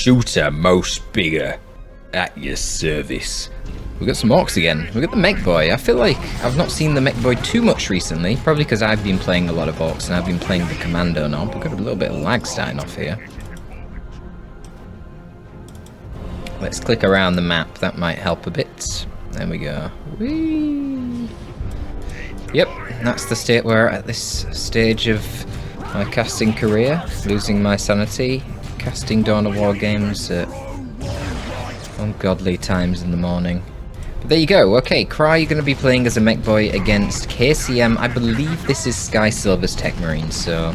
shooter most bigger at your service. We got some orcs again. We got the mech boy. I feel like I've not seen the mech boy too much recently, probably because I've been playing a lot of orcs and I've been playing the commando now. We've got a little bit of lag starting off here. Let's click around the map, that might help a bit. There we go. Whee! Yep, that's the state we're at this stage of my casting career. Losing my sanity, casting Dawn of War games at ungodly times in the morning. But there you go. Okay, Cry, you're going to be playing as a mech boy against KCM. I believe this is Skysilver's Tech Marine, so...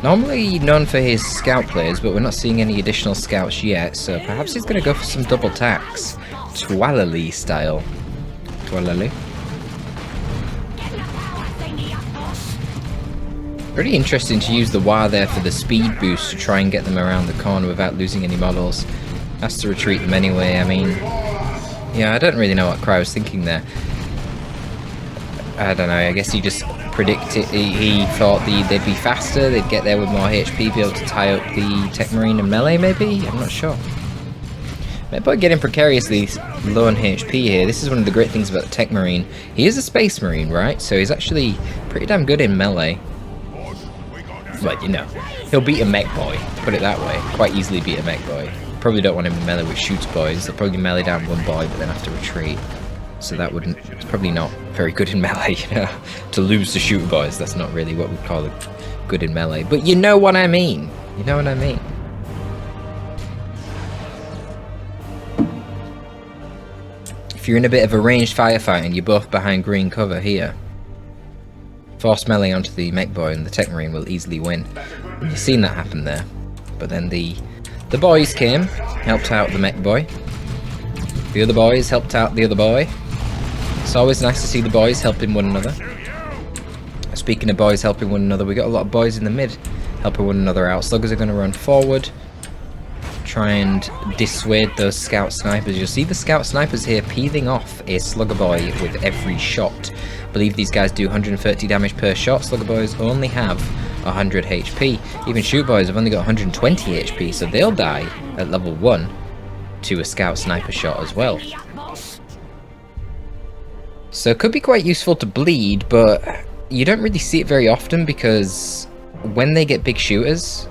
Normally known for his scout players, but we're not seeing any additional scouts yet, so perhaps he's going to go for some double tacks. Twalali style. Twalali. Pretty interesting to use the wire there for the speed boost to try and get them around the corner without losing any models. Has to retreat them anyway, I mean... Yeah, I don't really know what Cry was thinking there. I don't know, I guess he just predicted... He thought they'd be faster, they'd get there with more HP, be able to tie up the Tech Marine and melee maybe? I'm not sure. Maybe getting precariously low on HP here. This is one of the great things about the Tech Marine. He is a Space Marine, right? So he's actually pretty damn good in melee. Well, you know, he'll beat a mech boy, put it that way. Quite easily beat a mech boy. Probably don't want him in melee with shoots boys. They'll probably melee down one boy, but then have to retreat. So that wouldn't... It's probably not very good in melee, you know? To lose to shooter boys, that's not really what we'd call it good in melee. But you know what I mean. You know what I mean. If you're in a bit of a ranged firefight and you're both behind green cover here, force melee onto the mech boy and the Tech Marine will easily win. And you've seen that happen there. But then the boys came, helped out the mech boy. The other boys helped out the other boy. It's always nice to see the boys helping one another. Speaking of boys helping one another, we got a lot of boys in the mid helping one another out. Sluggers are going to run forward, try and dissuade those scout snipers. You'll see the scout snipers here peeling off a slugger boy with every shot. I believe these guys do 130 damage per shot. Slugger boys only have 100 HP. Even shoot boys have only got 120 HP, so they'll die at level 1 to a scout sniper shot as well. So it could be quite useful to bleed, but you don't really see it very often because when they get big shooters,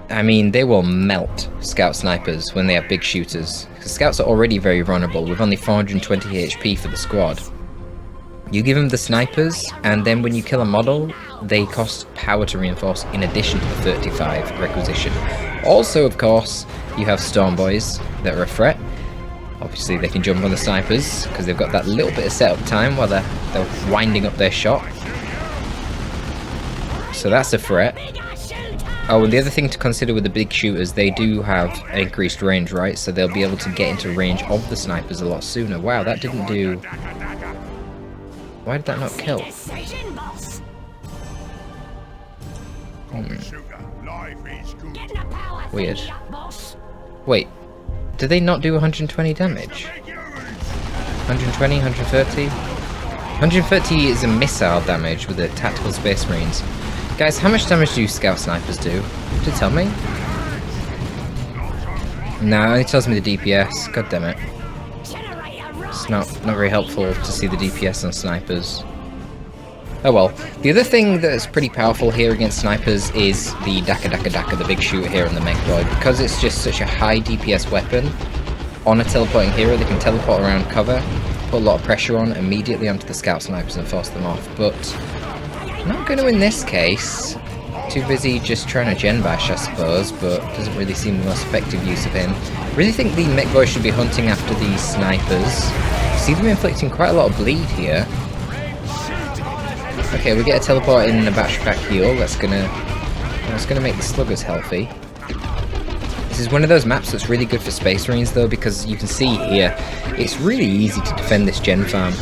I mean, they will melt scout snipers when they have big shooters. Because scouts are already very vulnerable with only 420 HP for the squad. You give them the snipers, and then when you kill a model, they cost power to reinforce in addition to the 35 requisition. Also, of course, you have Storm Boys that are a threat. Obviously, they can jump on the snipers, because they've got that little bit of setup time while they're winding up their shot. So that's a threat. Oh, and the other thing to consider with the big shooters, they do have increased range, right? So they'll be able to get into range of the snipers a lot sooner. Wow, that didn't do... Why did that not kill? Weird. Wait, did they not do 120 damage? 120, 130? 130 is a missile damage with the tactical Space Marines. Guys, how much damage do scout snipers do? Did it tell me? No, it only tells me the DPS. God damn it. It's not very helpful to see the DPS on snipers. Oh well. The other thing that's pretty powerful here against snipers is the Daka, the big shooter here on the mech boy. Because it's just such a high DPS weapon, on a teleporting hero they can teleport around cover, put a lot of pressure on immediately onto the scout snipers and force them off. But not going to in this case. Too busy just trying to gen bash, I suppose, but doesn't really seem the most effective use of him. Really think the mech boy should be hunting after these snipers. See them inflicting quite a lot of bleed here. Okay, we get a teleport in and a battery pack heal. That's gonna make the sluggers healthy. This is one of those maps that's really good for Space Marines though, because you can see here, it's really easy to defend this gen farm.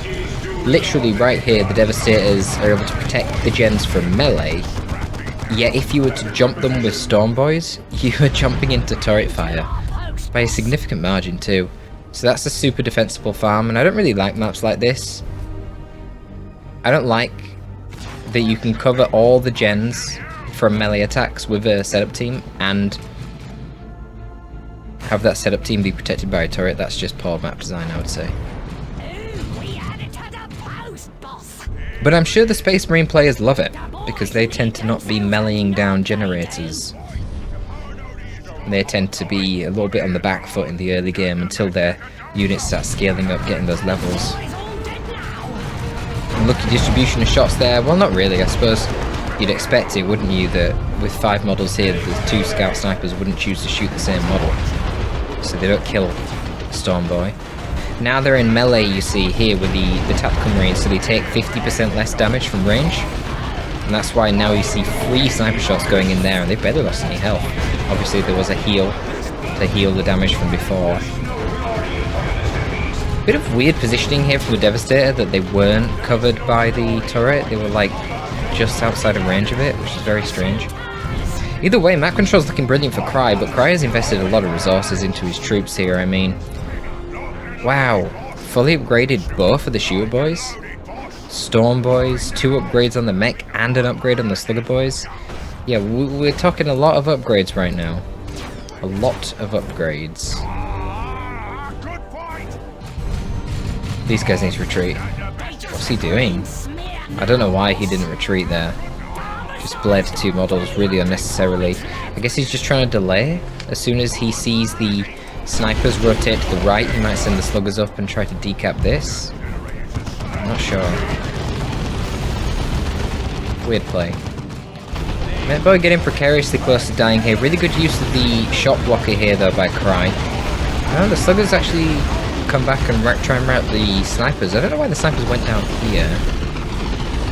Literally right here, the Devastators are able to protect the gens from melee. Yet if you were to jump them with Storm Boys, you are jumping into turret fire. By a significant margin too. So that's a super defensible farm, and I don't really like maps like this. I don't like that you can cover all the gens from melee attacks with a setup team, and have that setup team be protected by a turret, that's just poor map design, I would say. But I'm sure the Space Marine players love it, because they tend to not be meleeing down generators. They tend to be a little bit on the back foot in the early game until their units start scaling up, getting those levels. And lucky distribution of shots there. Well, not really, I suppose. You'd expect it, wouldn't you, that with 5 models here, the 2 scout snipers wouldn't choose to shoot the same model. So they don't kill Stormboy. Now they're in melee, you see, here with the tactical marines, so they take 50% less damage from range. And that's why now you see 3 sniper shots going in there, and they've barely lost any health. Obviously there was a heal to heal the damage from before. Bit of weird positioning here from the Devastator, that they weren't covered by the turret. They were like just outside of range of it, which is very strange. Either way, map control's looking brilliant for Cry, but Cry has invested a lot of resources into his troops here. I mean, wow, fully upgraded both of the Shooter Boys, Storm Boys, 2 upgrades on the mech and an upgrade on the Slugger Boys. Yeah, we're talking a lot of upgrades right now. A lot of upgrades. These guys need to retreat. What's he doing? I don't know why he didn't retreat there. Just bled 2 models really unnecessarily. I guess he's just trying to delay. As soon as he sees the snipers rotate to the right, he might send the sluggers up and try to decap this. I'm not sure. Weird play. Metboy getting precariously close to dying here. Really good use of the shot blocker here though by Cry. Oh, the sluggers actually come back and try and rout the snipers. I don't know why the snipers went down here.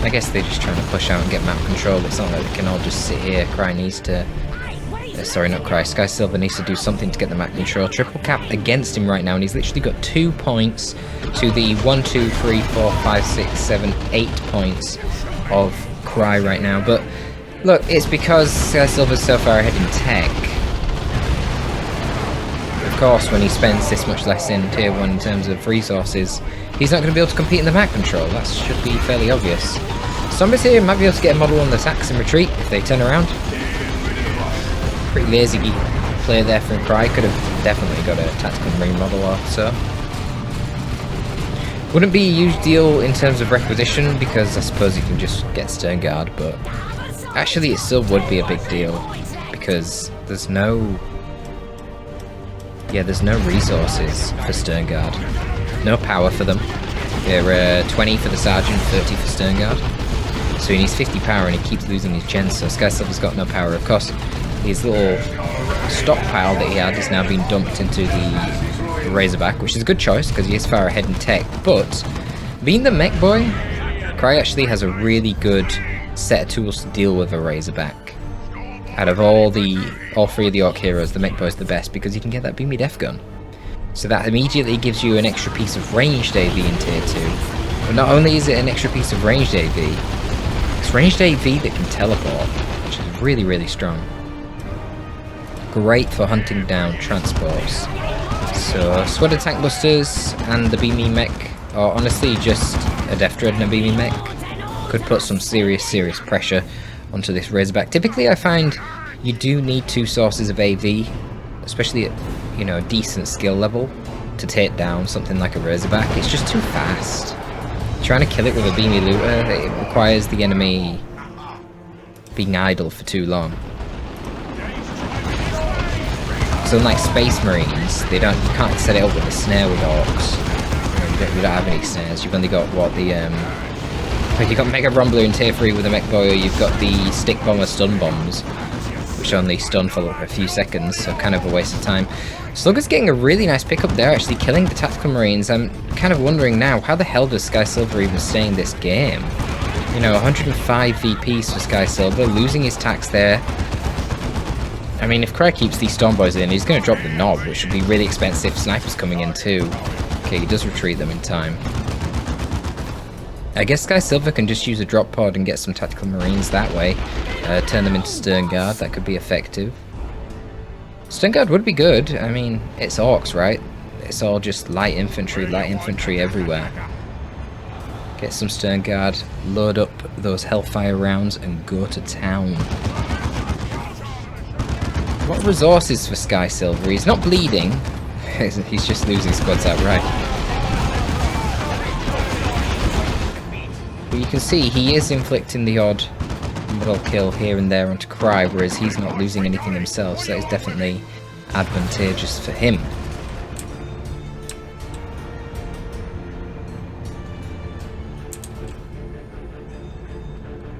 I guess they're just trying to push out and get map control. It's not like they can all just sit here. Cry needs to... sorry, not Cry. Skysilver needs to do something to get the map control. Triple cap against him right now, and he's literally got 2 points to the 1, 2, 3, 4, 5, 6, 7, 8 points of Cry right now. But look, it's because Skysilver's so far ahead in tech. Of course, when he spends this much less in tier 1 in terms of resources, he's not going to be able to compete in the map control. That should be fairly obvious. Zombies here might be able to get a model on the attacks and retreat if they turn around. Pretty lazy play there from Cry. Could have definitely got a tactical marine model or so. Wouldn't be a huge deal in terms of requisition, because I suppose you can just get Stern Guard, but actually it still would be a big deal, because there's no... yeah, there's no resources for Stern Guard. No power for them. They're 20 for the Sergeant, 30 for Stern Guard. So he needs 50 power and he keeps losing his gens, so Skysilver's got no power. Of course, his little stockpile that he had is now being dumped into the Razorback, which is a good choice because he is far ahead in tech. But being the mech boy, Cry actually has a really good set of tools to deal with a Razorback. Out of all 3 of the Orc heroes, the mech boy is the best because you can get that beamy def gun. So that immediately gives you an extra piece of ranged AV in tier 2. But not only is it an extra piece of ranged AV, it's ranged AV that can teleport, which is really, really strong. Great for hunting down transports. So Sweater Tank Busters and the Beamy Mech, or honestly just a Death Dread and a Beamy Mech, could put some serious pressure onto this Razorback. Typically I find you do need 2 sources of AV, especially at, you know, a decent skill level, to take down something like a Razorback. It's just too fast. Trying to kill it with a Beamy Looter, it requires the enemy being idle for too long. So unlike Space Marines, you can't set it up with a snare with Orcs. You don't have any snares. You've only got what you've got Mega Rumbler in tier 3 with a Mech Boy, or you've got the Stick Bomber stun bombs, which only stun for a few seconds, so kind of a waste of time. Slugger's getting a really nice pickup there, actually killing the Tactical Marines. I'm kind of wondering now, how the hell does Skysilver even stay in this game? You know, 105 VPs for Skysilver, losing his tax there. I mean, if Cry keeps these Storm Boys in, he's going to drop the knob, which would be really expensive. Snipers coming in too. Okay, he does retreat them in time. I guess Skysilver can just use a drop pod and get some Tactical Marines that way. Turn them into Stern Guard, that could be effective. Stern Guard would be good. I mean, it's Orcs, right? It's all just light infantry everywhere. Get some Stern Guard, load up those Hellfire rounds and go to town. A lot of resources for Skysilver. He's not bleeding. He's just losing squads outright. But you can see he is inflicting the odd middle kill here and there onto Cry, whereas he's not losing anything himself, so that is definitely advantageous for him.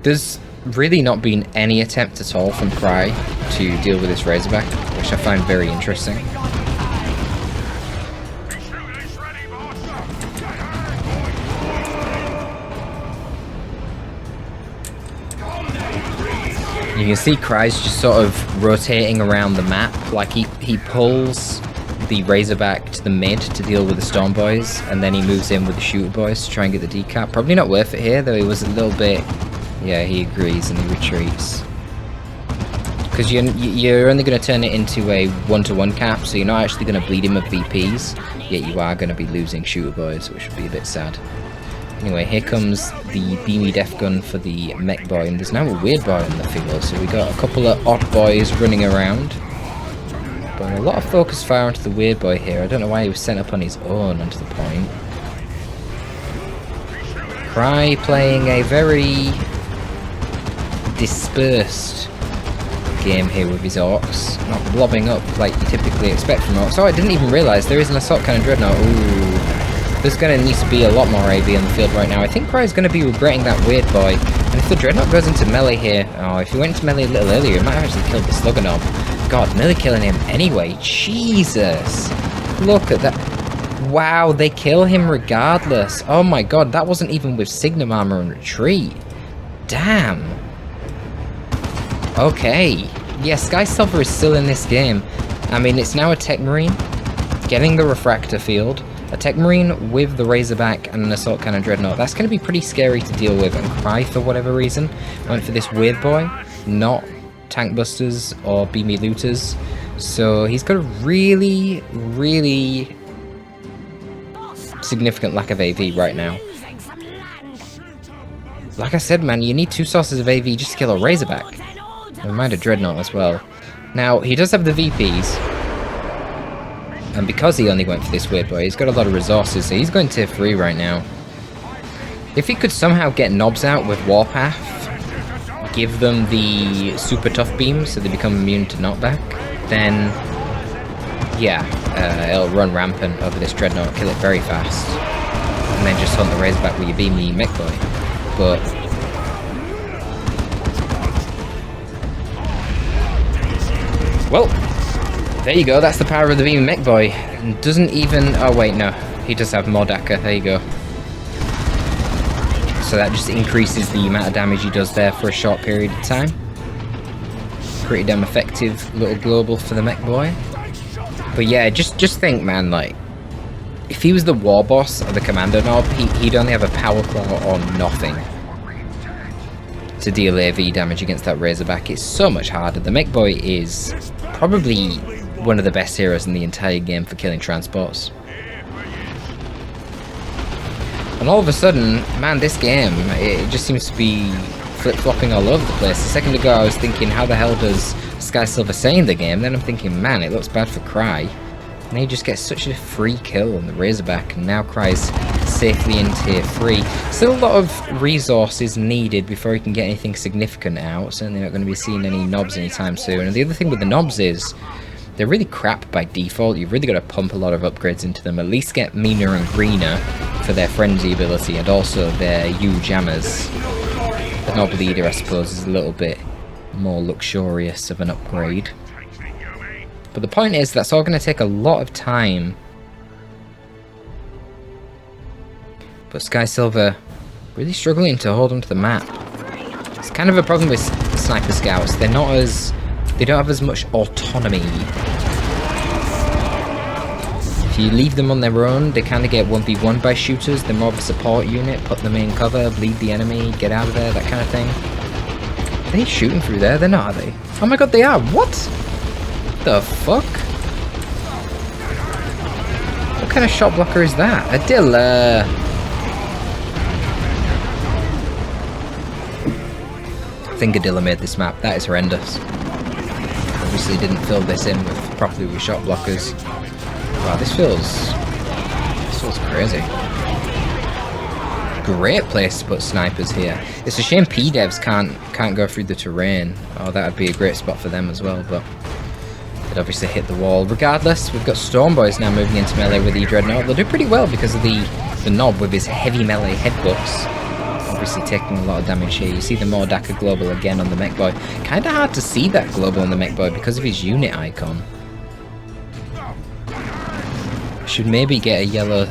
There's really not been any attempt at all from Cry to deal with this Razorback, which I find very interesting. You can see Cry's just sort of rotating around the map, like he pulls the Razorback to the mid to deal with the Storm Boys, and then he moves in with the Shooter Boys to try and get the decap. Probably not worth it here, though he was a little bit... Yeah, he agrees and he retreats. Because you're only going to turn it into a 1-to-1 cap, so you're not actually going to bleed him of VPs, yet you are going to be losing Shooter Boys, which would be a bit sad. Anyway, here comes the beamy death gun for the mech boy, and there's now a weird boy on the field, so we got a couple of odd boys running around. But a lot of focus fire onto the weird boy here. I don't know why he was sent up on his own onto the point. Cry playing a very dispersed game here with his orcs, not blobbing up like you typically expect from orcs. Oh, I didn't even realise there is an assault cannon dreadnought. Ooh. There's going to need to be a lot more AV on the field right now. I think Cry's going to be regretting that weird boy. And if the Dreadnought goes into melee here... Oh, if he went into melee a little earlier, it might have actually killed the Sluggernob. God, nearly killing him anyway. Jesus! Look at that. Wow, they kill him regardless. Oh my god, that wasn't even with Signum Armor and Retreat. Damn. Okay. Yeah, Skysilver is still in this game. I mean, it's now a Tech Marine. Getting the Refractor field. A Tech Marine with the Razorback and an Assault Cannon Dreadnought. That's going to be pretty scary to deal with, and Cry, for whatever reason, went for this weird boy, not Tank Busters or Beamy Looters. So he's got a really, really significant lack of AV right now. Like I said, man, you need 2 sources of AV just to kill a Razorback. Never mind a Dreadnought as well. Now, he does have the VPs. And because he only went for this weird boy, he's got a lot of resources, so he's going tier 3 right now. If he could somehow get Knobs out with Warpath, give them the super tough beam so they become immune to knockback, then yeah, it'll run rampant over this Dreadnought, kill it very fast, and then just hunt the Razorback with your beamy mech boy. But well, there you go, that's the power of the beam mech boy. Doesn't even... Oh wait, no. He does have Mordaka, there you go. So that just increases the amount of damage he does there for a short period of time. Pretty damn effective little global for the mech boy. But yeah, just think, man, like, if he was the war boss of the Commander Knob, he'd only have a power claw or nothing to deal AV damage against that Razorback. It's so much harder. The mech boy is probably one of the best heroes in the entire game for killing transports. And all of a sudden, man, this game, it just seems to be flip-flopping all over the place. A second ago I was thinking, how the hell does Skysilver stay in the game? Then I'm thinking, man, it looks bad for Cry. And he just gets such a free kill on the Razorback, and now Cry's safely in tier 3. Still a lot of resources needed before he can get anything significant out. Certainly not going to be seeing any knobs anytime soon. And the other thing with the knobs is, they're really crap by default. You've really got to pump a lot of upgrades into them. At least get meaner and greener for their frenzy ability, and also their U-jammers. The Knob Leader, I suppose, is a little bit more luxurious of an upgrade. But the point is, that's all going to take a lot of time. But Skysilver really struggling to hold onto the map. It's kind of a problem with Sniper Scouts. They're not as... They don't have as much autonomy. If you leave them on their own, they kind of get 1v1 by shooters. They're more of a support unit. Put them in cover, bleed the enemy, get out of there, that kind of thing. Are they shooting through there? They're not, are they? Oh my god, they are! What? The fuck? What kind of shot blocker is that? Adilla! I think Adilla made this map. That is horrendous. obviously didn't fill this in properly with shot blockers. Wow, this feels crazy. Great place to put snipers here. It's a shame P-devs can't go through the terrain. Oh, that would be a great spot for them as well, but they'd obviously hit the wall. Regardless, we've got Stormboys now moving into melee with the Dreadnought. They'll do pretty well because of the Knob with his heavy melee headbutts. Obviously taking a lot of damage here. You see the Mordaka global again on the Mech Boy. Kinda hard to see that global on the Mech Boy because of his unit icon. Should maybe get a yellow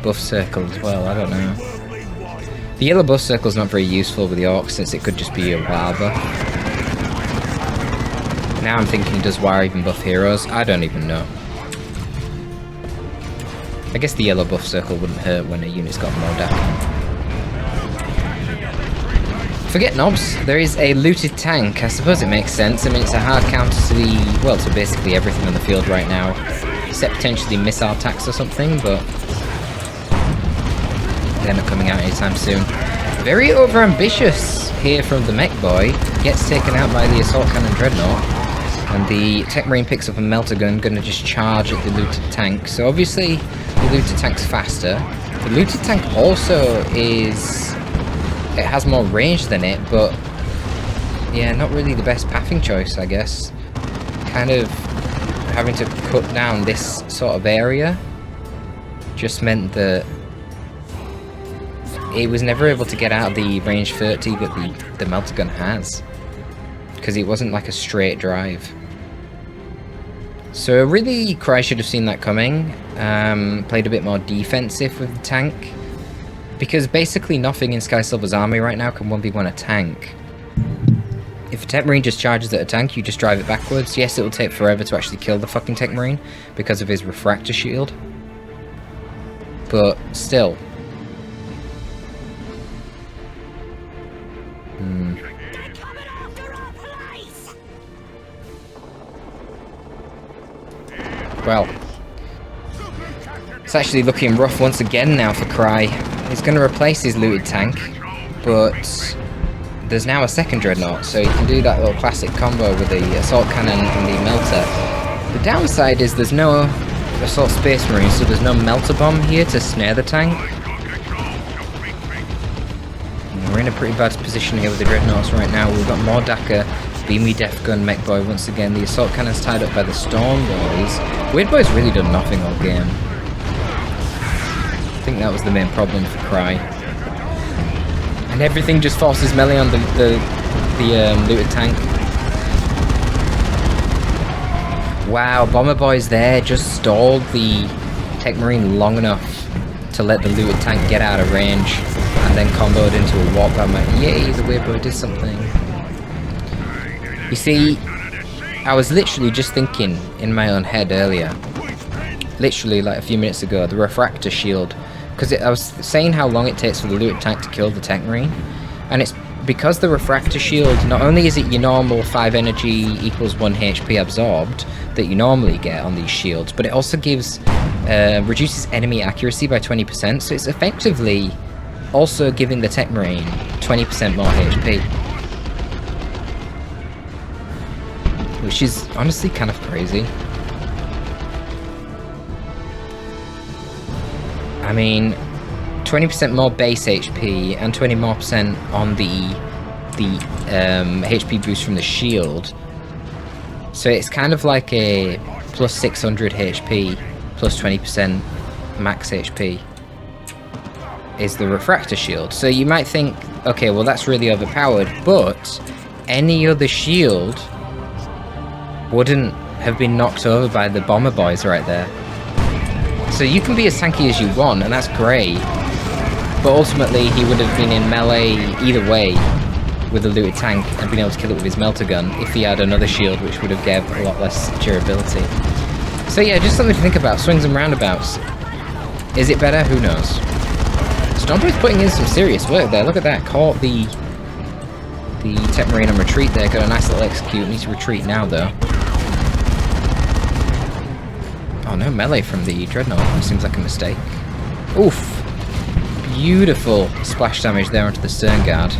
buff circle as well, I don't know. The yellow buff circle is not very useful with the Orcs since it could just be a WAR buff. Now I'm thinking, does WAR even buff heroes? I don't even know. I guess the yellow buff circle wouldn't hurt when a unit's got more damage. Forget knobs, there is a looted tank. I suppose it makes sense. I mean, it's a hard counter to the, well, to basically everything on the field right now. Except potentially missile attacks or something, but they're not coming out anytime soon. Very overambitious here from the Mech Boy. Gets taken out by the Assault Cannon Dreadnought. And the Tech Marine picks up a melter gun, gonna just charge at the looted tank. So obviously, the looted tank's faster. The looted tank also is... it has more range than it, but... yeah, not really the best pathing choice, I guess. Kind of having to cut down this sort of area just meant that it was never able to get out of the range 30 that the melter gun has, because it wasn't like a straight drive. So really, Cry should have seen that coming. Played a bit more defensive with the tank, because basically nothing in Skysilver's army right now can 1v1 a tank. If a Tech Marine just charges at a tank, you just drive it backwards. Yes, it'll take forever to actually kill the fucking Tech Marine because of his refractor shield, but still. Well, it's actually looking rough once again now for Cry. He's going to replace his looted tank, but there's now a second Dreadnought, so you can do that little classic combo with the Assault Cannon and the Melter. The downside is there's no Assault Space Marine, so there's no Melter Bomb here to snare the tank. And we're in a pretty bad position here with the Dreadnoughts right now. We've got Mordaka, Beamy Death Gun, Mech Boy once again. The Assault Cannon's tied up by the Storm Boys. Weird Boy's really done nothing all game. I think that was the main problem for Cry. And everything just forces melee on the looted tank. Wow, Bomber Boy's there, just stalled the Tech Marine long enough to let the looted tank get out of range, and then comboed into a warp bomber. Yay, the Weird Boy did something. You see, I was literally just thinking in my own head earlier, literally like a few minutes ago, the refractor shield, because I was saying how long it takes for the looted tank to kill the Tech Marine, and it's because the refractor shield, not only is it your normal 5 energy equals 1 HP absorbed that you normally get on these shields, but it also gives reduces enemy accuracy by 20%, so it's effectively also giving the Tech Marine 20% more HP. Which is honestly kind of crazy. I mean, 20% more base HP and 20% more on the HP boost from the shield. So it's kind of like a plus 600 HP plus 20% max HP is the refractor shield. So you might think, okay, well that's really overpowered, but any other shield wouldn't have been knocked over by the Bomber Boys right there. So you can be as tanky as you want, and that's great, but ultimately he would have been in melee either way with the looted tank and been able to kill it with his melter gun if he had another shield, which would have gave a lot less durability. So yeah, just something to think about. Swings and roundabouts. Is it better? Who knows? Stormboy's putting in some serious work there. Look at that. Caught the Tech Marine on retreat there. Got a nice little execute. Needs to retreat now though. Oh, no melee from the Dreadnought. That seems like a mistake. Oof. Beautiful splash damage there onto the stern guard.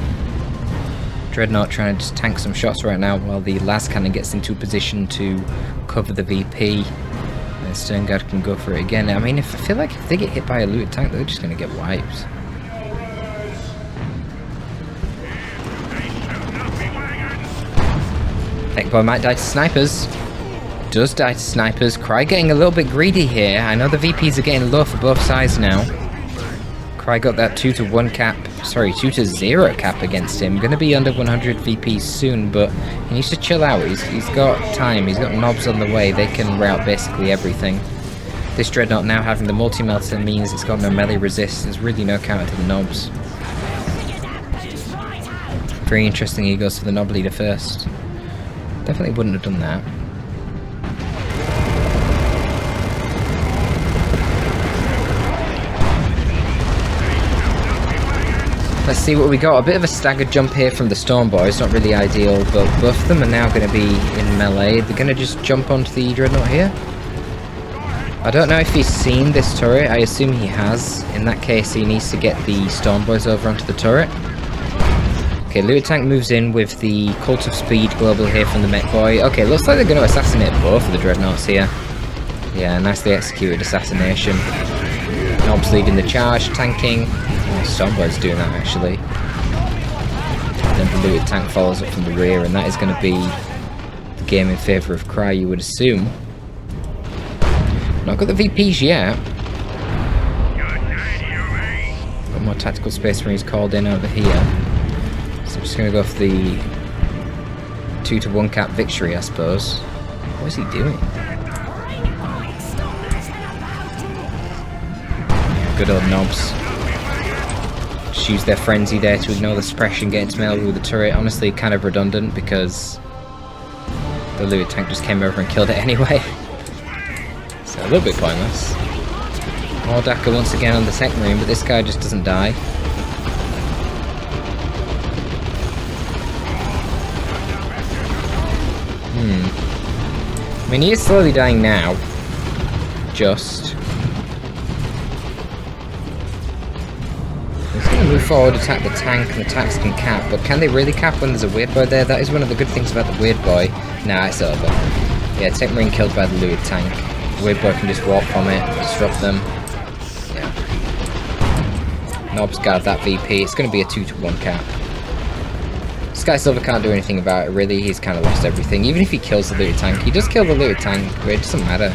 Dreadnought trying to just tank some shots right now while the las cannon gets into a position to cover the VP. And Sternguard can go for it again. I mean, I feel like if they get hit by a looted tank, they're just going to get wiped. Mechboy might die to snipers. Does die to snipers. Cry getting a little bit greedy here. I know the VPs are getting low for both sides now. Cry got that 2-to-1 cap, sorry, 2-to-0 cap against him. Going to be under 100 VPs soon, but he needs to chill out. He's got time, he's got knobs on the way. They can route basically everything. This Dreadnought now having the multi-melter means it's got no melee resist. There's really no counter to the knobs. Very interesting he goes for the knob leader first. Definitely wouldn't have done that. Let's see what we got. A bit of a staggered jump here from the Storm Boys. Not really ideal, but both of them are now going to be in melee. They're going to just jump onto the Dreadnought here. I don't know if he's seen this turret. I assume he has. In that case, he needs to get the Storm Boys over onto the turret. Okay, looted tank moves in with the Cult of Speed global here from the Mechboy. Okay, looks like they're going to assassinate both of the Dreadnoughts here. Yeah, nicely executed assassination. Knobs leading the charge, tanking. Oh, Stormboy's doing that actually. Then the looted tank follows up from the rear, and that is going to be the game in favour of Cry, you would assume. Not got the VPs yet. Got more tactical space marines called in over here. So I'm just going to go for the 2-to-1 cap victory, I suppose. What is he doing? Good old knobs. Just use their frenzy there to ignore the suppression, get into melee with the turret. Honestly, kind of redundant because the looted tank just came over and killed it anyway. So a little bit pointless. More Daka once again on the tech marine, but this guy just doesn't die. I mean, he is slowly dying now. Just. He's going to move forward, attack the tank, and the tanks can cap. But can they really cap when there's a weird boy there? That is one of the good things about the weird boy. Nah, it's over. Yeah, tech marine killed by the looted tank. Weird boy can just walk from it, disrupt them. Yeah. Knobs guard that VP. It's going to be a 2-to-1 cap. Skysilver can't do anything about it, really. He's kind of lost everything. Even if he kills the looted tank, he does kill the looted tank, but it doesn't matter.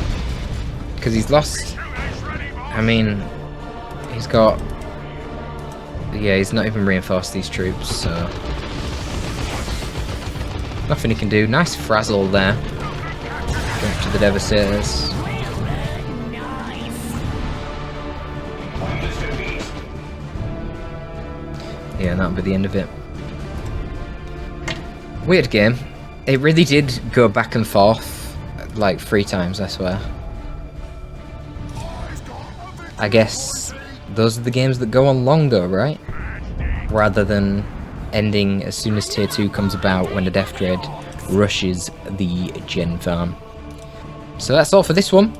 Because he's lost... I mean, he's got... Yeah, he's not even reinforced these troops, so... Nothing he can do. Nice frazzle there. Going to the Devastators. Yeah, and that'll be the end of it. Weird game. It really did go back and forth like 3 times, I swear. I guess those are the games that go on longer, right? Rather than ending as soon as tier 2 comes about when the Death Dread rushes the gen farm. So that's all for this one.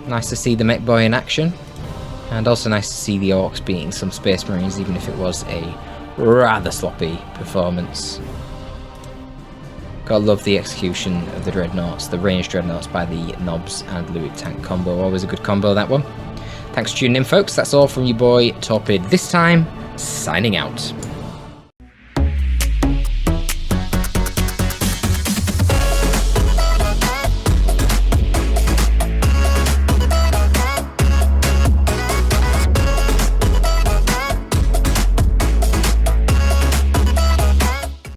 Nice to see the Mechboy in action. And also nice to see the Orcs beating some Space Marines, even if it was a rather sloppy performance. Gotta love the execution of the Dreadnoughts, the ranged Dreadnoughts by the Knobs and looted tank combo. Always a good combo, that one. Thanks for tuning in, folks. That's all from your boy, Torpid. This time, signing out.